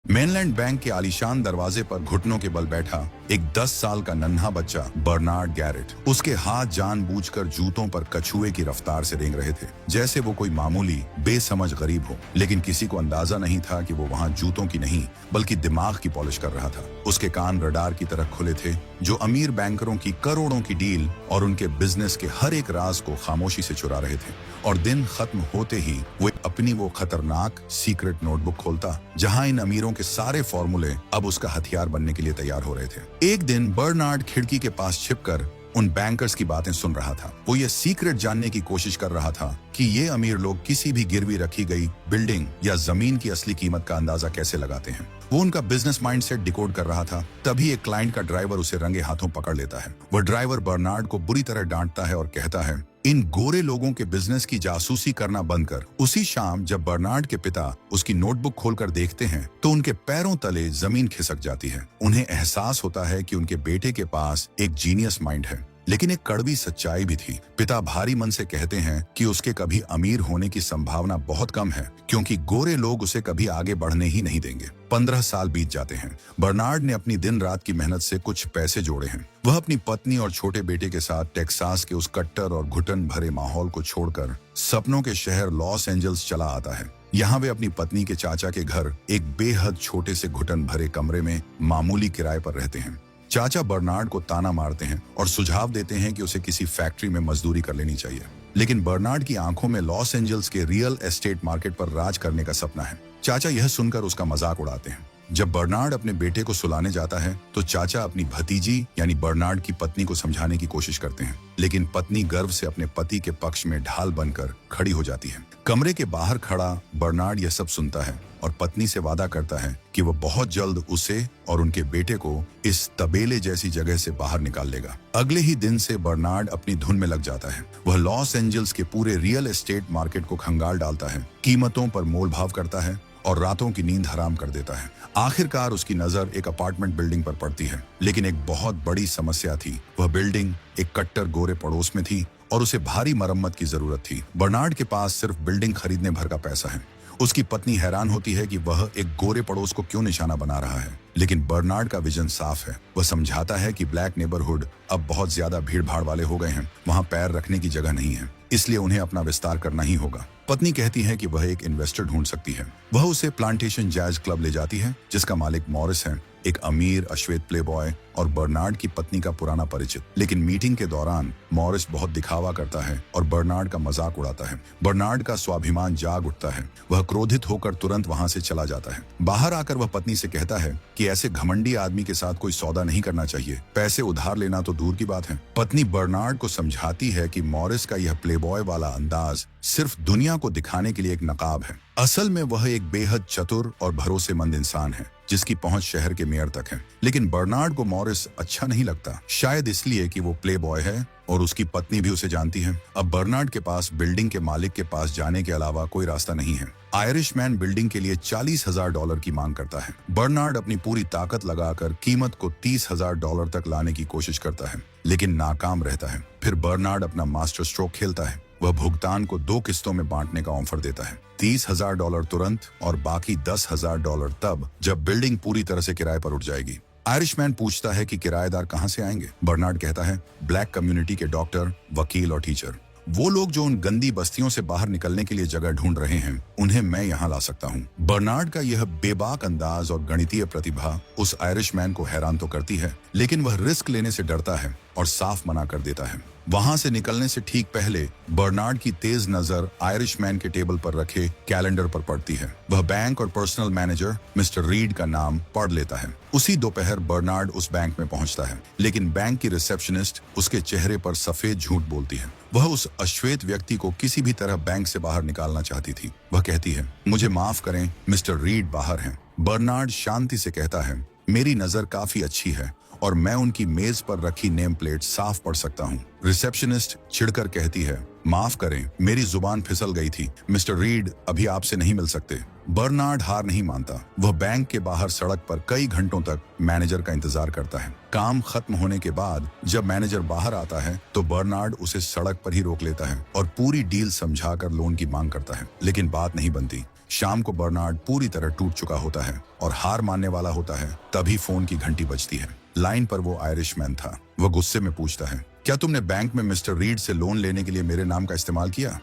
Mainland bank के आलीशान दरवाजे पर घुटनों के बल बैठा एक 10 साल का नन्हा बच्चा बर्नार्ड गैरेट। उसके हाथ जानबूझकर जूतों पर कछुए की रफ्तार से रेंग रहे थे, जैसे वो कोई मामूली बेसमझ गरीब हो। लेकिन किसी को अंदाजा नहीं था कि वो वहां जूतों की नहीं बल्कि दिमाग की पॉलिश कर रहा था। उसके कान रडार की तरह खुले थे, जो अमीर बैंकरों की करोड़ों की डील और उनके बिजनेस के हर एक राज को खामोशी से चुरा रहे थे। और दिन खत्म होते ही वो अपनी वो खतरनाक सीक्रेट नोटबुक खोलता, जहां इन अमीरों के सारे फॉर्मूले अब उसका हथियार बनने के लिए तैयार हो रहे थे। एक दिन बर्नार्ड खिड़की के पास छिपकर उन बैंकर्स की बातें सुन रहा था। वो ये सीक्रेट जानने की कोशिश कर रहा था कि ये अमीर लोग किसी भी गिरवी रखी गई बिल्डिंग या जमीन की असली कीमत का अंदाजा कैसे लगाते हैं। वो उनका बिजनेस माइंडसेट डिकोड कर रहा था। तभी एक क्लाइंट का ड्राइवर उसे रंगे हाथों पकड़ लेता है। वह ड्राइवर बर्नार्ड को बुरी तरह डांटता है और कहता है, इन गोरे लोगों के बिजनेस की जासूसी करना बंद कर। उसी शाम जब बर्नार्ड के पिता उसकी नोटबुक खोलकर देखते हैं तो उनके पैरों तले जमीन खिसक जाती है। उन्हें एहसास होता है कि उनके बेटे के पास एक जीनियस माइंड है, लेकिन एक कड़वी सच्चाई भी थी। पिता भारी मन से कहते हैं कि उसके कभी अमीर होने की संभावना बहुत कम है, क्योंकि गोरे लोग उसे कभी आगे बढ़ने ही नहीं देंगे। 15 साल बीत जाते हैं। बर्नार्ड ने अपनी दिन रात की मेहनत से कुछ पैसे जोड़े हैं। वह अपनी पत्नी और छोटे बेटे के साथ टेक्सास के उस कट्टर और घुटन भरे माहौल को छोड़कर सपनों के शहर लॉस एंजल्स चला आता है। यहाँ वे अपनी पत्नी के चाचा के घर एक बेहद छोटे से घुटन भरे कमरे में मामूली किराए पर रहते हैं। चाचा बर्नार्ड को ताना मारते हैं और सुझाव देते हैं कि उसे किसी फैक्ट्री में मजदूरी कर लेनी चाहिए। लेकिन बर्नार्ड की आंखों में लॉस एंजल्स के रियल एस्टेट मार्केट पर राज करने का सपना है। चाचा यह सुनकर उसका मजाक उड़ाते हैं। जब बर्नार्ड अपने बेटे को सुलाने जाता है तो चाचा अपनी भतीजी यानी बर्नार्ड की पत्नी को समझाने की कोशिश करते हैं, लेकिन पत्नी गर्व से अपने पति के पक्ष में ढाल बनकर खड़ी हो जाती है। कमरे के बाहर खड़ा बर्नार्ड यह सब सुनता है और पत्नी से वादा करता है कि वह बहुत जल्द उसे और उनके बेटे को इस तबेले जैसी जगह से बाहर निकाल लेगा। अगले ही दिन से बर्नार्ड अपनी धुन में लग जाता है। वह लॉस एंजल्स के पूरे रियल एस्टेट मार्केट को खंगाल डालता है, कीमतों पर मोल भाव करता है और रातों की नींद हराम कर देता है। आखिरकार उसकी नजर एक अपार्टमेंट बिल्डिंग पर पड़ती है, लेकिन एक बहुत बड़ी समस्या थी। वह बिल्डिंग एक कट्टर गोरे पड़ोस में थी और उसे भारी मरम्मत की जरूरत थी। बर्नार्ड के पास सिर्फ बिल्डिंग खरीदने भर का पैसा है। उसकी पत्नी हैरान होती है कि वह एक गोरे पड़ोस को क्यों निशाना बना रहा है, लेकिन बर्नार्ड का विजन साफ है। वह समझाता है कि ब्लैक नेबरहुड अब बहुत ज्यादा भीड़ भाड़ वाले हो गए हैं, वहां पैर रखने की जगह नहीं है, इसलिए उन्हें अपना विस्तार करना ही होगा। पत्नी कहती है कि वह एक इन्वेस्टर ढूंढ सकती है। वह उसे प्लांटेशन जैज क्लब ले जाती है, जिसका मालिक मॉरिस है, एक अमीर अश्वेत प्लेबॉय और बर्नार्ड की पत्नी का पुराना परिचित। लेकिन मीटिंग के दौरान मॉरिस बहुत दिखावा करता है और बर्नार्ड का मजाक उड़ाता है। बर्नार्ड का स्वाभिमान जाग उठता है। वह क्रोधित होकर तुरंत वहां से चला जाता है। बाहर आकर वह पत्नी से कहता है कि ऐसे घमंडी आदमी के साथ कोई सौदा नहीं करना चाहिए, पैसे उधार लेना तो दूर की बात है। पत्नी बर्नार्ड को समझाती है कि मॉरिस का यह प्लेबॉय वाला अंदाज सिर्फ दुनिया को दिखाने के लिए एक नकाब है। असल में वह एक बेहद चतुर और भरोसेमंद इंसान है, जिसकी पहुंच शहर के मेयर तक है। लेकिन बर्नार्ड को मॉरिस अच्छा नहीं लगता, शायद इसलिए कि वो प्ले बॉय है और उसकी पत्नी भी उसे जानती है। अब बर्नार्ड के पास बिल्डिंग के मालिक के पास जाने के अलावा कोई रास्ता नहीं है। आयरिशमैन बिल्डिंग के लिए $40,000 की मांग करता है। बर्नार्ड अपनी पूरी ताकत लगाकर कीमत को $30,000 तक लाने की कोशिश करता है, लेकिन नाकाम रहता है। फिर बर्नार्ड अपना मास्टर स्ट्रोक खेलता है। वह भुगतान को 2 किस्तों में बांटने का ऑफर देता है, $30,000 तुरंत और बाकी $10,000 तब जब बिल्डिंग पूरी तरह से किराए पर उठ जाएगी। आयरिशमैन पूछता है कि किराएदार कहां से आएंगे। बर्नार्ड कहता है, ब्लैक कम्युनिटी के डॉक्टर, वकील और टीचर। वो लोग जो उन गंदी बस्तियों से बाहर निकलने के लिए जगह ढूंढ रहे हैं, उन्हें मैं यहाँ ला सकता हूँ। बर्नार्ड का यह बेबाक अंदाज और गणितीय प्रतिभा उस आयरिशमैन को हैरान तो करती है, लेकिन वह रिस्क लेने से डरता है और साफ मना कर देता है। वहां से निकलने से ठीक पहले बर्नार्ड की तेज नजर आयरिशमैन के टेबल पर रखे कैलेंडर पर पड़ती है। वह बैंक और पर्सनल मैनेजर मिस्टर रीड का नाम पढ़ लेता है। उसी दोपहर बर्नार्ड उस बैंक में पहुंचता है, लेकिन बैंक की रिसेप्शनिस्ट उसके चेहरे पर सफेद झूठ बोलती है। वह उस अश्वेत व्यक्ति को किसी भी तरह बैंक से बाहर निकालना चाहती थी। वह कहती है, मुझे माफ करें, मिस्टर रीड बाहर हैं। बर्नार्ड शांति से कहता है, मेरी नजर काफी अच्छी है और मैं उनकी मेज पर रखी नेम प्लेट साफ पढ़ सकता हूँ। रिसेप्शनिस्ट चिढ़कर कहती है, माफ करें, मेरी जुबान फिसल गई थी, मिस्टर रीड अभी आपसे नहीं मिल सकते। बर्नार्ड हार नहीं मानता। वह बैंक के बाहर सड़क पर कई घंटों तक मैनेजर का इंतजार करता है। काम खत्म होने के बाद जब मैनेजर बाहर आता है तो बर्नार्ड उसे सड़क पर ही रोक लेता है और पूरी डील समझाकर लोन की मांग करता है, लेकिन बात नहीं बनती। शाम को बर्नार्ड पूरी तरह टूट चुका होता है और हार मानने वाला होता है। तभी फोन की घंटी बजती है। लाइन पर वो आयरिशमैन था। वह गुस्से में पूछता है, क्या तुमने बैंक में मिस्टर रीड से लोन लेने के लिए मेरे नाम का इस्तेमाल किया?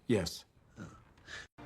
Yes.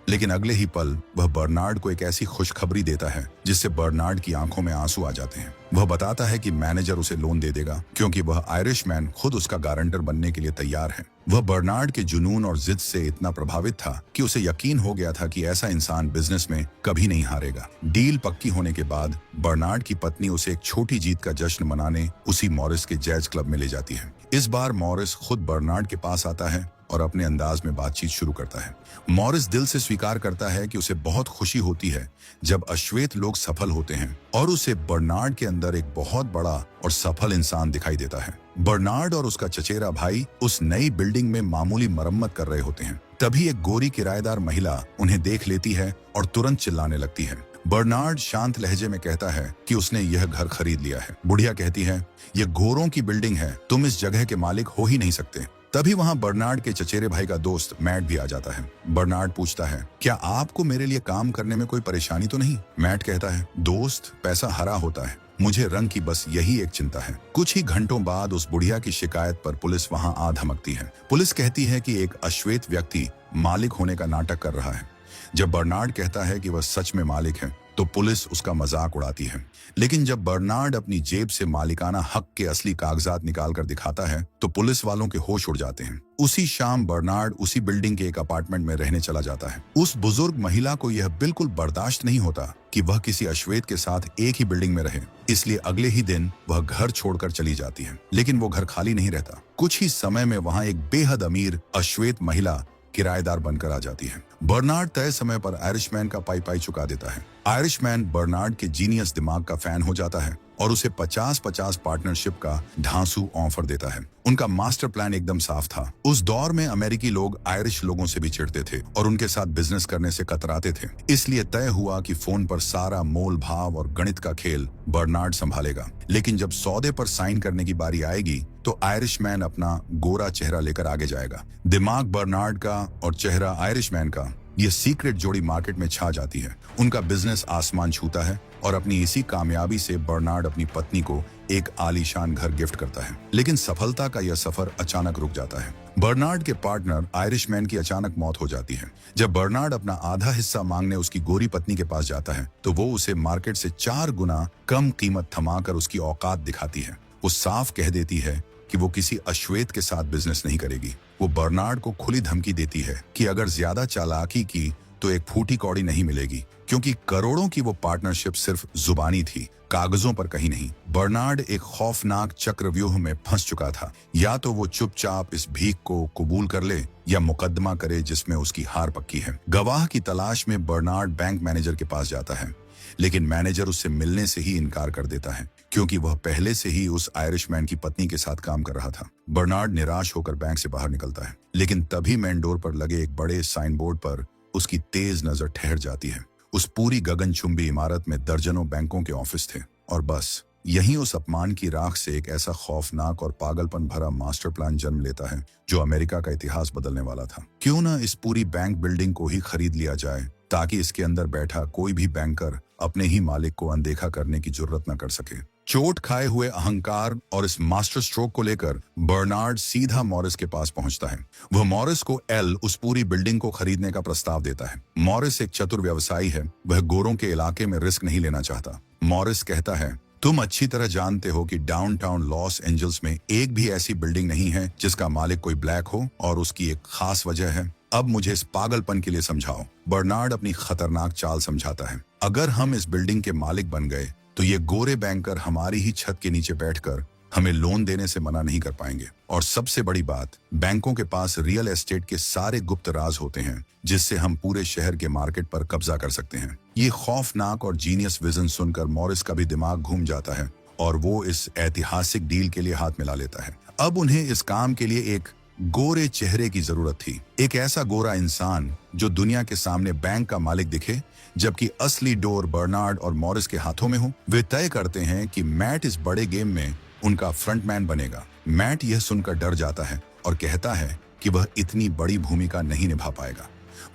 लेकिन अगले ही पल वह बर्नार्ड को एक ऐसी खुशखबरी देता है जिससे बर्नार्ड की आंखों में आंसू आ जाते हैं। वह बताता है कि मैनेजर उसे लोन दे देगा क्योंकि वह आयरिशमैन खुद उसका गारंटर बनने के लिए तैयार है। वह बर्नार्ड के जुनून और जिद से इतना प्रभावित था कि उसे यकीन हो गया था कि ऐसा इंसान बिजनेस में कभी नहीं हारेगा। डील पक्की होने के बाद बर्नार्ड की पत्नी उसे एक छोटी जीत का जश्न मनाने उसी मॉरिस के जैज क्लब में ले जाती है। इस बार मॉरिस खुद बर्नार्ड के पास आता है और अपने अंदाज में बातचीत शुरू करता है। मॉरिस दिल से स्वीकार करता है कि उसे बहुत खुशी होती है जब अश्वेत लोग सफल होते हैं और उसे बर्नार्ड के अंदर एक बहुत बड़ा और सफल इंसान दिखाई देता है। बर्नार्ड और उसका चचेरा भाई उस नई बिल्डिंग में मामूली मरम्मत कर रहे होते हैं। तभी एक गोरी किराएदार महिला उन्हें देख लेती है और तुरंत चिल्लाने लगती है। बर्नार्ड शांत लहजे में कहता है कि उसने यह घर खरीद लिया है। बुढ़िया कहती है, यह गोरों की बिल्डिंग है, तुम इस जगह के मालिक हो ही नहीं सकते। तभी वहां बर्नार्ड के चचेरे भाई का दोस्त मैट भी आ जाता है। बर्नार्ड पूछता है, क्या आपको मेरे लिए काम करने में कोई परेशानी तो नहीं? मैट कहता है, दोस्त, पैसा हरा होता है, मुझे रंग की बस यही एक चिंता है। कुछ ही घंटों बाद उस बुढ़िया की शिकायत पर पुलिस वहां आ धमकती है। पुलिस कहती है कि एक अश्वेत व्यक्ति मालिक होने का नाटक कर रहा है। जब बर्नार्ड कहता है कि वह सच में मालिक है तो पुलिस उसका मजाक उड़ाती है। लेकिन जब बर्नार्ड अपनी जेब से मालिकाना हक के असली कागजात निकालकर दिखाता है तो पुलिस वालों के होश उड़ जाते हैं। उसी शाम बर्नार्ड उसी बिल्डिंग के एक अपार्टमेंट में रहने चला जाता है। उस बुजुर्ग महिला को यह बिल्कुल बर्दाश्त नहीं होता कि वह किसी अश्वेत के साथ एक ही बिल्डिंग में रहे, इसलिए अगले ही दिन वह घर छोड़कर चली जाती है। लेकिन वो घर खाली नहीं रहता। कुछ ही समय में वहां एक बेहद अमीर अश्वेत महिला किराएदार बनकर आ जाती है। बर्नार्ड तय समय पर आयरिशमैन का पाई चुका देता है। आयरिशमैन बर्नार्ड के जीनियस दिमाग का फैन हो जाता है और उसे 50-50 पार्टनरशिप का ढांसू ऑफर देता है। उनका मास्टर प्लान एकदम साफ था। उस दौर में अमेरिकी लोग आयरिश लोगों से भी चिढ़ते थे और उनके साथ बिजनेस करने से कतराते थे। इसलिए तय हुआ कि फोन पर सारा मोल भाव और गणित का खेल बर्नार्ड संभालेगा। लेकिन जब सौदे पर साइन करने की बारी आएगी तो आयरिशमैन अपना गोरा चेहरा लेकर आगे जाएगा। दिमाग बर्नार्ड का और चेहरा आयरिशमैन का, ये सीक्रेट जोड़ी मार्केट में छा जाती है। उनका बिजनेस आसमान छूता है और अपनी इसी कामयाबी से बर्नार्ड अपनी पत्नी को एक आलीशान घर गिफ्ट करता है। लेकिन सफलता का यह सफर अचानक रुक जाता है। बर्नार्ड के पार्टनर आयरिशमैन की अचानक मौत हो जाती है। जब बर्नार्ड अपना आधा हिस्सा मांगने उसकी गोरी पत्नी के पास जाता है तो वो उसे मार्केट से 4 गुना कम कीमत थमाकर उसकी औकात दिखाती है। वो साफ कह देती है कि वो किसी अश्वेत के साथ बिजनेस नहीं करेगी। वो बर्नार्ड को खुली धमकी देती है कि अगर ज्यादा चालाकी की तो एक फूटी कौड़ी नहीं मिलेगी, क्योंकि करोड़ों की वो पार्टनरशिप सिर्फ जुबानी थी, कागजों पर कहीं नहीं। बर्नार्ड एक खौफनाक चक्रव्यूह में फंस चुका था। या तो वो चुपचाप इस भीख को कबूल कर ले या मुकदमा करे जिसमें उसकी हार पक्की है। गवाह की तलाश में बर्नार्ड बैंक मैनेजर के पास जाता है, लेकिन मैनेजर उससे मिलने से ही इनकार कर देता है क्योंकि वह पहले से ही उस आयरिशमैन की पत्नी के साथ काम कर रहा था। बर्नार्ड निराश होकर बैंक से बाहर निकलता है, लेकिन तभी मेन डोर पर लगे एक बड़े साइन बोर्ड पर उसकी तेज नजर ठहर जाती है। उस पूरी गगनचुंबी इमारत में दर्जनों बैंकों के ऑफिस थे और बस यहीं उस अपमान की राख से एक ऐसा खौफनाक और पागलपन भरा मास्टर प्लान जन्म लेता है जो अमेरिका का इतिहास बदलने वाला था। क्यों न इस पूरी बैंक बिल्डिंग को ही खरीद लिया जाए ताकि इसके अंदर बैठा कोई भी बैंकर अपने ही मालिक को अनदेखा करने की जुर्रत न कर सके। चोट खाए हुए अहंकार और इस मास्टर स्ट्रोक को लेकर बर्नार्ड सीधा मॉरिस के पास पहुंचता है। वह मॉरिस को उस पूरी बिल्डिंग को खरीदने का प्रस्ताव देता है। मॉरिस एक चतुर व्यवसायी है, वह गोरों के इलाके में रिस्क नहीं लेना चाहता। मॉरिस कहता है, तुम अच्छी तरह जानते हो कि डाउनटाउन लॉस एंजल्स में एक भी ऐसी बिल्डिंग नहीं है जिसका मालिक कोई ब्लैक हो, और उसकी एक खास वजह है। अब मुझे इस पागलपन के लिए समझाओ। बर्नार्ड अपनी खतरनाक चाल समझाता है। अगर हम इस बिल्डिंग के मालिक बन गए तो ये गोरे बैंकर हमारी ही छत के नीचे बैठकर हमें लोन देने से मना नहीं कर पाएंगे। और सबसे बड़ी बात, बैंकों के पास रियल एस्टेट के सारे गुप्त राज होते हैं जिससे हम पूरे शहर के मार्केट पर कब्जा कर सकते हैं। ये खौफनाक और जीनियस विजन सुनकर मॉरिस का भी दिमाग घूम जाता है और वो इस ऐतिहासिक डील के लिए हाथ मिला लेता है। अब उन्हें इस काम के लिए एक गोरे चेहरे की जरूरत थी, एक ऐसा गोरा इंसान जो दुनिया के सामने बैंक का मालिक दिखे जबकि असली डोर बर्नार्ड और मॉरिस के हाथों में हो। वे तय करते हैं कि मैट इस बड़े गेम में उनका फ्रंटमैन बनेगा। मैट यह सुनकर डर जाता है और कहता है कि वह इतनी बड़ी भूमिका नहीं निभा पाएगा।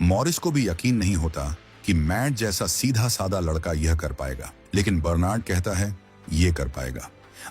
मॉरिस को भी यकीन नहीं होता कि मैट जैसा सीधा साधा लड़का यह कर पाएगा, लेकिन बर्नार्ड कहता है ये कर पाएगा।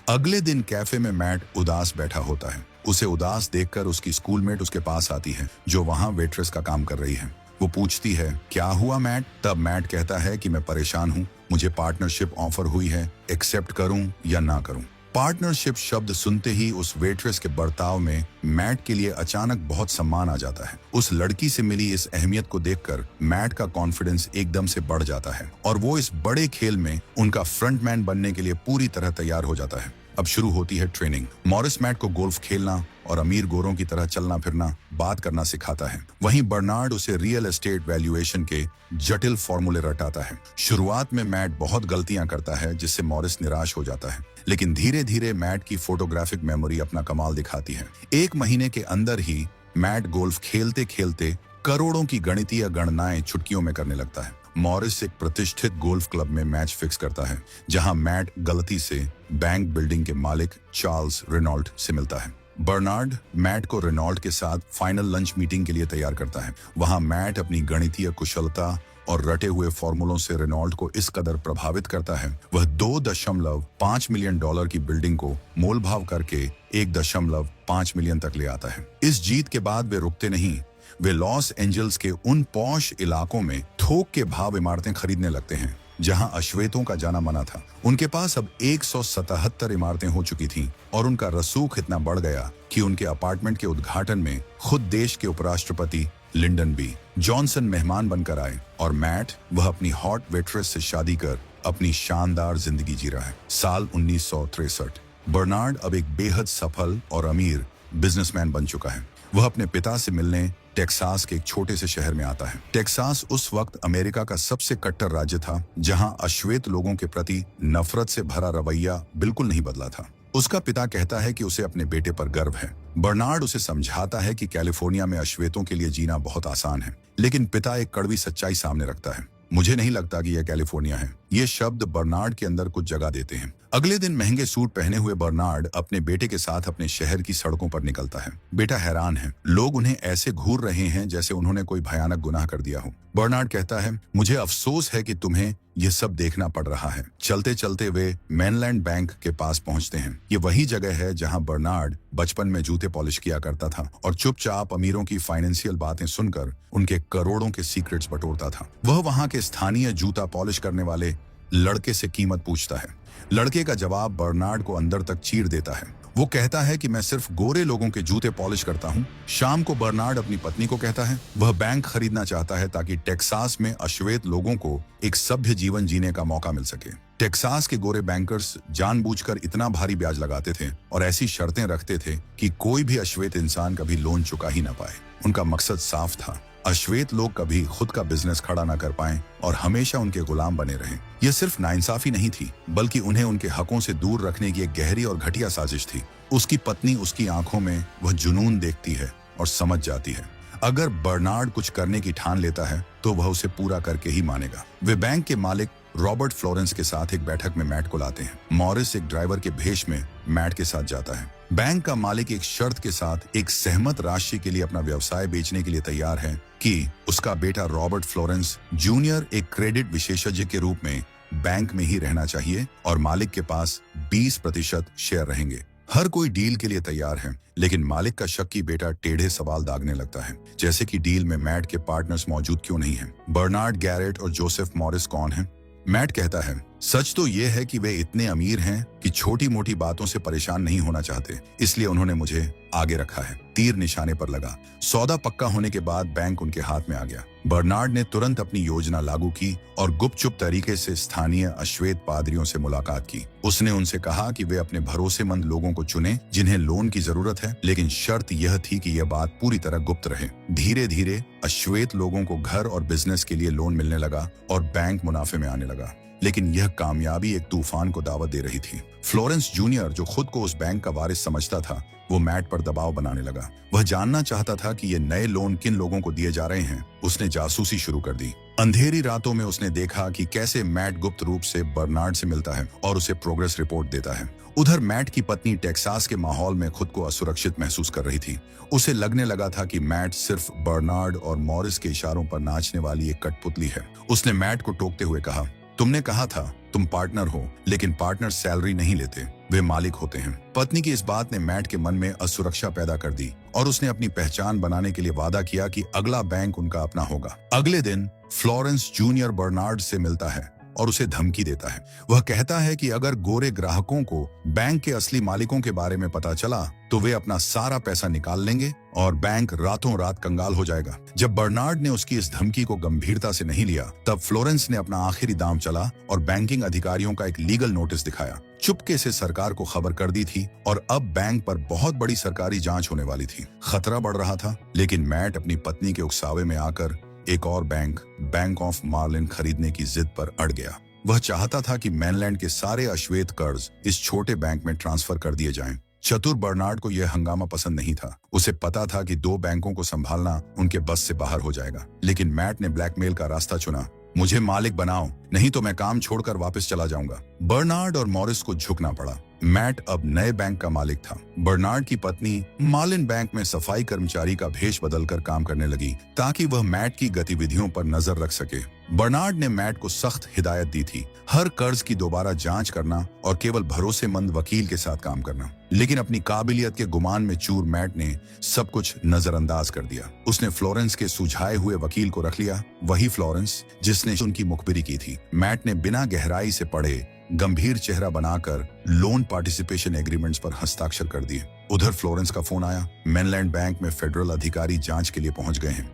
अगले दिन कैफे में मैट उदास बैठा होता है। उसे उदास देखकर उसकी स्कूलमेट उसके पास आती है, जो वहां वेट्रेस का काम कर रही है। वो पूछती है, क्या हुआ मैट? तब मैट कहता है कि मैं परेशान हूँ, मुझे पार्टनरशिप ऑफर हुई है, एक्सेप्ट करूं या ना करूं। पार्टनरशिप शब्द सुनते ही उस वेट्रेस के बर्ताव में मैट के लिए अचानक बहुत सम्मान आ जाता है। उस लड़की से मिली इस अहमियत को देखकर मैट का कॉन्फिडेंस एकदम से बढ़ जाता है और वो इस बड़े खेल में उनका फ्रंटमैन बनने के लिए पूरी तरह तैयार हो जाता है। अब शुरू होती है ट्रेनिंग। मॉरिस मैट को गोल्फ खेलना और अमीर गोरों की तरह चलना फिरना, बात करना सिखाता है। वहीं बर्नार्ड उसे रियल एस्टेट वैल्यूएशन के जटिल फॉर्मूले रटाता है। शुरुआत में मैट बहुत गलतियां करता है, जिससे मॉरिस निराश हो जाता है, लेकिन धीरे धीरे मैट की फोटोग्राफिक मेमोरी अपना कमाल दिखाती है। एक महीने के अंदर ही मैट गोल्फ खेलते खेलते करोड़ों की गणितीय गणनाएं चुटकियों में करने लगता है। मॉरिस एक प्रतिष्ठित गोल्फ क्लब में मैच फिक्स करता है, जहां मैट गलती से बैंक बिल्डिंग के मालिक चार्ल्स रेनॉल्ट से मिलता है। बर्नार्ड मैट को रेनॉल्ट के साथ फाइनल लंच मीटिंग के लिए तैयार करता है। वहां मैट अपनी गणितीय कुशलता और रटे हुए फॉर्मूलों से रेनॉल्ट को इस कदर प्रभावित करता है, वह $2.5 मिलियन की बिल्डिंग को मोल भाव करके $1.5 मिलियन तक ले आता है। इस जीत के बाद वे रुकते नहीं। वे लॉस एंजल्स के उन पॉश इलाकों में थोक के भाव इमारतें खरीदने लगते हैं, जहां अश्वेतों का जाना मना था। उनके पास अब 177 इमारतें हो चुकी थीं और उनका रसूख इतना बढ़ गया कि उनके अपार्टमेंट के उद्घाटन में खुद देश के उपराष्ट्रपति लिंडन बी जॉनसन मेहमान बनकर आए और मैट, वह अपनी हॉट वेट्रेस से शादी कर अपनी शानदार जिंदगी जी रहा है। साल 1963। बर्नार्ड अब एक बेहद सफल और अमीर बिजनेसमैन बन चुका है। वह अपने पिता से मिलने टेक्सास के एक छोटे से शहर में आता है। टेक्सास उस वक्त अमेरिका का सबसे कट्टर राज्य था, जहां अश्वेत लोगों के प्रति नफरत से भरा रवैया बिल्कुल नहीं बदला था। उसका पिता कहता है कि उसे अपने बेटे पर गर्व है। बर्नार्ड उसे समझाता है कि कैलिफोर्निया में अश्वेतों के लिए जीना बहुत आसान है, लेकिन पिता एक कड़वी सच्चाई सामने रखता है। मुझे नहीं लगता कि यह कैलिफोर्निया है। ये शब्द बर्नार्ड के अंदर कुछ जगह देते हैं। अगले दिन महंगे सूट पहने हुए बर्नार्ड अपने बेटे के साथ अपने शहर की सड़कों पर निकलता है। बेटा हैरान है, लोग उन्हें ऐसे घूर रहे हैं जैसे उन्होंने कोई भयानक गुनाह कर दिया हो। बर्नार्ड कहता है, मुझे अफसोस है कि तुम्हें ये सब देखना पड़ रहा है। चलते चलते वे मेनलैंड बैंक के पास पहुंचते हैं। ये वही जगह है जहां बर्नार्ड बचपन में जूते पॉलिश किया करता था और चुपचाप अमीरों की फाइनेंशियल बातें सुनकर उनके करोड़ों के सीक्रेट्स बटोरता था। वह वहां के स्थानीय जूता पॉलिश करने वाले लड़के से कीमत पूछता है। लड़के का जवाब बर्नार्ड को अंदर तक चीर देता है। वो कहता है कि मैं सिर्फ गोरे लोगों के जूते पॉलिश करता हूँ। शाम को बर्नार्ड अपनी पत्नी को कहता है वह बैंक खरीदना चाहता है ताकि टेक्सास में अश्वेत लोगों को एक सभ्य जीवन जीने का मौका मिल सके। टेक्सास के गोरे बैंकर्स जानबूझकर इतना भारी ब्याज लगाते थे और ऐसी शर्तें रखते थे कि कोई भी अश्वेत इंसान कभी लोन चुका ही ना पाए। उनका मकसद साफ था, अश्वेत लोग कभी खुद का बिजनेस खड़ा ना कर पाएं और हमेशा उनके गुलाम बने रहें। यह सिर्फ नाइंसाफी नहीं थी, बल्कि उन्हें उनके हकों से दूर रखने की एक गहरी और घटिया साजिश थी। उसकी पत्नी उसकी आंखों में वह जुनून देखती है और समझ जाती है, अगर बर्नार्ड कुछ करने की ठान लेता है तो वह उसे पूरा करके ही मानेगा। वे बैंक के मालिक रॉबर्ट फ्लोरेंस के साथ एक बैठक में मैट को लाते हैं। मॉरिस एक ड्राइवर के भेष में मैट के साथ जाता है। बैंक का मालिक एक शर्त के साथ एक सहमत राशि के लिए अपना व्यवसाय बेचने के लिए तैयार है कि उसका बेटा रॉबर्ट फ्लोरेंस जूनियर एक क्रेडिट विशेषज्ञ के रूप में बैंक में ही रहना चाहिए और मालिक के पास 20% शेयर रहेंगे। हर कोई डील के लिए तैयार है, लेकिन मालिक का शक्की बेटा टेढ़े सवाल दागने लगता है, जैसे कि डील में मैट के पार्टनर्स मौजूद क्यों नहीं हैं? बर्नार्ड गैरेट और जोसेफ मॉरिस कौन हैं? मैट कहता है, सच तो यह है कि वे इतने अमीर हैं कि छोटी मोटी बातों से परेशान नहीं होना चाहते, इसलिए उन्होंने मुझे आगे रखा है। तीर निशाने पर लगा। सौदा पक्का होने के बाद बैंक उनके हाथ में आ गया। बर्नार्ड ने तुरंत अपनी योजना लागू की और गुपचुप तरीके से स्थानीय अश्वेत पादरियों से मुलाकात की। उसने उनसे कहा कि वे अपने भरोसेमंद लोगों को चुनें जिन्हें लोन की जरूरत है, लेकिन शर्त यह थी कि यह बात पूरी तरह गुप्त रहे। धीरे धीरे अश्वेत लोगों को घर और बिजनेस के लिए लोन मिलने लगा और बैंक मुनाफे में आने लगा, लेकिन यह कामयाबी एक तूफान को दावत दे रही थी। फ्लोरेंस जूनियर, जो खुद को उस बैंक का वारिस समझता था, वो मैट पर दबाव बनाने लगा। वह जानना चाहता था कि ये नए लोन किन लोगों को दिए जा रहे हैं। उसने जासूसी शुरू कर दी। अंधेरी रातों में उसने देखा कि कैसे मैट गुप्त रूप से बर्नार्ड से मिलता है और उसे प्रोग्रेस रिपोर्ट देता है। उधर मैट की पत्नी टेक्सास के माहौल में खुद को असुरक्षित महसूस कर रही थी। उसे लगने लगा था कि मैट सिर्फ बर्नार्ड और मॉरिस के इशारों पर नाचने वाली एक कठपुतली है। उसने मैट को टोकते हुए कहा, तुमने कहा था तुम पार्टनर हो, लेकिन पार्टनर सैलरी नहीं लेते, वे मालिक होते हैं। पत्नी की इस बात ने मैट के मन में असुरक्षा पैदा कर दी और उसने अपनी पहचान बनाने के लिए वादा किया कि अगला बैंक उनका अपना होगा। अगले दिन फ्लोरेंस जूनियर बर्नार्ड से मिलता है और उसे धमकी देता है। वह कहता है कि अगर गोरे ग्राहकों को बैंक के असली मालिकों के बारे में पता चला तो वे अपना सारा पैसा निकाल लेंगे और बैंक रातों रात कंगाल हो जाएगा। जब बर्नार्ड ने उसकी इस धमकी को गंभीरता से नहीं लिया, तब फ्लोरेंस ने अपना आखिरी दांव चला और बैंकिंग अधिकारियों का एक लीगल नोटिस दिखाया। चुपके से सरकार को खबर कर दी थी और अब बैंक पर बहुत बड़ी सरकारी जांच होने वाली थी। खतरा बढ़ रहा था, लेकिन मैट अपनी पत्नी के उकसावे में आकर एक और बैंक ऑफ मार्लिन खरीदने की जिद पर अड़ गया। वह चाहता था कि मेनलैंड के सारे अश्वेत कर्ज इस छोटे बैंक में ट्रांसफर कर दिए जाएं। चतुर बर्नार्ड को यह हंगामा पसंद नहीं था। उसे पता था कि 2 बैंकों को संभालना उनके बस से बाहर हो जाएगा। लेकिन मैट ने ब्लैकमेल का रास्ता चुना। मुझे मालिक बनाओ, नहीं तो मैं काम छोड़कर वापस चला जाऊंगा। बर्नार्ड और मॉरिस को झुकना पड़ा। मैट अब नए बैंक का मालिक था। बर्नार्ड की पत्नी मार्लिन बैंक में सफाई कर्मचारी का भेष बदलकर काम करने लगी ताकि वह मैट की गतिविधियों पर नजर रख सके। बर्नार्ड ने मैट को सख्त हिदायत दी थी, हर कर्ज की दोबारा जांच करना और केवल भरोसेमंद वकील के साथ काम करना। लेकिन अपनी काबिलियत के गुमान में चूर मैट ने सब कुछ नजरअंदाज कर दिया। उसने फ्लोरेंस के सुझाए हुए वकील को रख लिया, वही फ्लोरेंस जिसने उनकी मुखबिरी की थी। मैट ने बिना गहराई से पढ़े गंभीर चेहरा बनाकर लोन पार्टिसिपेशन एग्रीमेंट्स पर हस्ताक्षर कर दिए। उधर फ्लोरेंस का फोन आया। मेनलैंड बैंक में फेडरल अधिकारी जांच के लिए पहुंच गए हैं,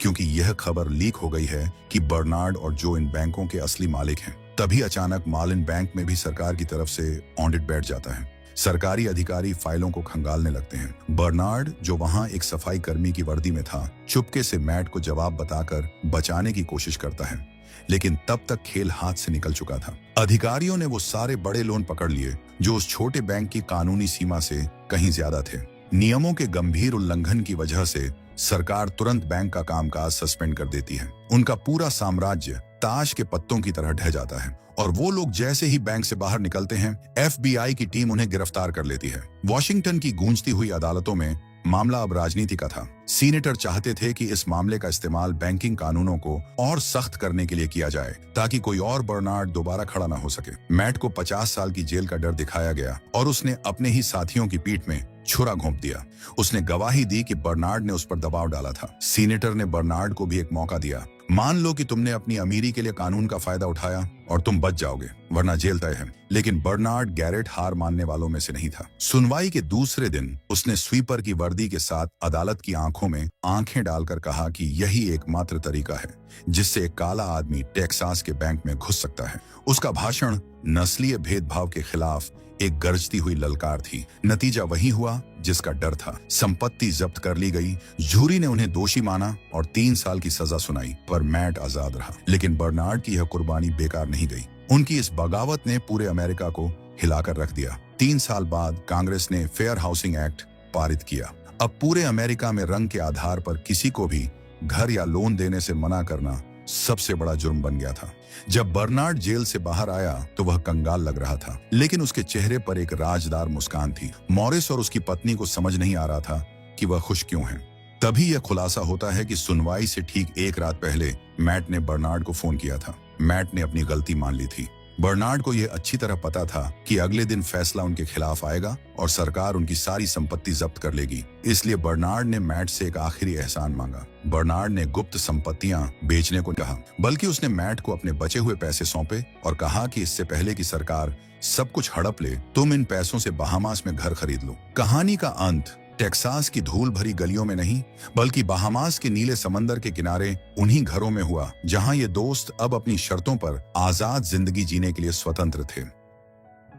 क्योंकि यह खबर लीक हो गई है कि बर्नार्ड और जो इन बैंकों के असली मालिक हैं। तभी अचानक मार्लिन बैंक में भी सरकार की तरफ से ऑडिट बैठ जाता है। सरकारी अधिकारी फाइलों को खंगालने लगते हैं। बर्नार्ड, जो वहां एक सफाई कर्मी की वर्दी में था, चुपके से मैट को जवाब बताकर बचाने की कोशिश करता है, लेकिन तब तक खेल हाथ से निकल चुका था। अधिकारियों ने वो सारे बड़े लोन पकड़ लिए जो उस छोटे बैंक की कानूनी सीमा से कहीं ज्यादा थे। नियमों के गंभीर उल्लंघन की वजह से सरकार तुरंत बैंक का कामकाज सस्पेंड कर देती है। उनका पूरा साम्राज्य ताश के पत्तों की तरह ढह जाता है और वो लोग जैसे ही बैंक से बाहर निकलते हैं, FBI की टीम उन्हें गिरफ्तार कर लेती है। वॉशिंगटन की गूंजती हुई अदालतों में मामला अब राजनीति का था। सीनेटर चाहते थे कि इस मामले का इस्तेमाल बैंकिंग कानूनों को और सख्त करने के लिए किया जाए ताकि कोई और बर्नार्ड दोबारा खड़ा ना हो सके। मैट को 50 साल की जेल का डर दिखाया गया और उसने अपने ही साथियों की पीठ में छुरा घोंप दिया। उसने गवाही दी कि बर्नार्ड ने उस पर दबाव डाला था। सीनेटर ने बर्नार्ड को भी एक मौका दिया। मान लो कि तुमने अपनी अमीरी के लिए कानून का फायदा उठाया और तुम बच जाओगे, वरना जेल तय है। लेकिन बर्नार्ड गैरेट हार मानने वालों में से नहीं था। सुनवाई के दूसरे दिन उसने स्वीपर की वर्दी के साथ अदालत की आंखों में आंखें डालकर कहा कि यही एकमात्र तरीका है जिससे एक काला आदमी टेक्सास के बैंक में घुस सकता है। उसका भाषण नस्लीय भेदभाव के खिलाफ एक गरजती हुई ललकार थी। नतीजा वही हुआ जिसका डर था। संपत्ति जब्त कर ली गई। जूरी ने उन्हें दोषी माना और 3 साल की सजा सुनाई, पर मैट आजाद रहा। लेकिन बर्नार्ड की यह कुर्बानी बेकार नहीं गई। उनकी इस बगावत ने पूरे अमेरिका को हिलाकर रख दिया। 3 साल बाद कांग्रेस ने फेयर हाउसिंग एक्ट पारित किया। अब पूरे अमेरिका में रंग के आधार पर किसी को भी घर या लोन देने से मना करना सबसे बड़ा जुर्म बन गया था। जब बर्नार्ड जेल से बाहर आया तो वह कंगाल लग रहा था, लेकिन उसके चेहरे पर एक राजदार मुस्कान थी। मॉरिस और उसकी पत्नी को समझ नहीं आ रहा था कि वह खुश क्यों हैं। तभी यह खुलासा होता है कि सुनवाई से ठीक 1 रात पहले मैट ने बर्नार्ड को फोन किया था। मैट ने अपनी गलती मान ली थी। बर्नार्ड को यह अच्छी तरह पता था कि अगले दिन फैसला उनके खिलाफ आएगा और सरकार उनकी सारी संपत्ति जब्त कर लेगी। इसलिए बर्नार्ड ने मैट से एक आखिरी एहसान मांगा। बर्नार्ड ने गुप्त संपत्तियां बेचने को कहा, बल्कि उसने मैट को अपने बचे हुए पैसे सौंपे और कहा कि इससे पहले कि सरकार सब कुछ हड़प ले, तुम इन पैसों से बहामास में घर खरीद लो। कहानी का अंत टेक्सास की धूल भरी गलियों में नहीं, बल्कि बहामास के नीले समंदर के किनारे उन्हीं घरों में हुआ जहां ये दोस्त अब अपनी शर्तों पर आजाद जिंदगी जीने के लिए स्वतंत्र थे।